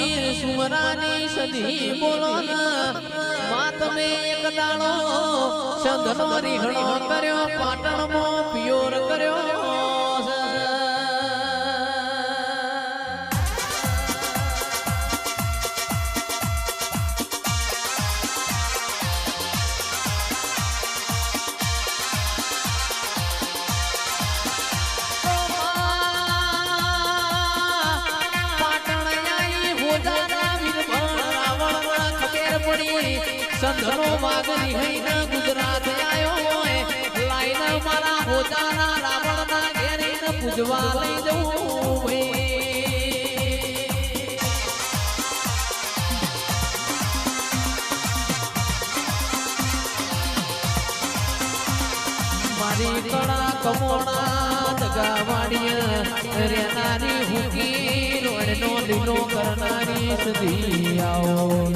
વીર સુમરાની સદી બોલો માં તમે એક દાણો સંધનો રીહણો કર્યો પાટણમાં પિયોર કર્યો સંધનો વાગની હૈના ગુજરાત આયો લાઈન મારા હોદાના રાવણના ઘેરીને પૂજવા લઈ જવું મારી કળા કમોણા દગાવાડીએ રેનારી હુકી રોડનો લીલો કરનારી સદી આવો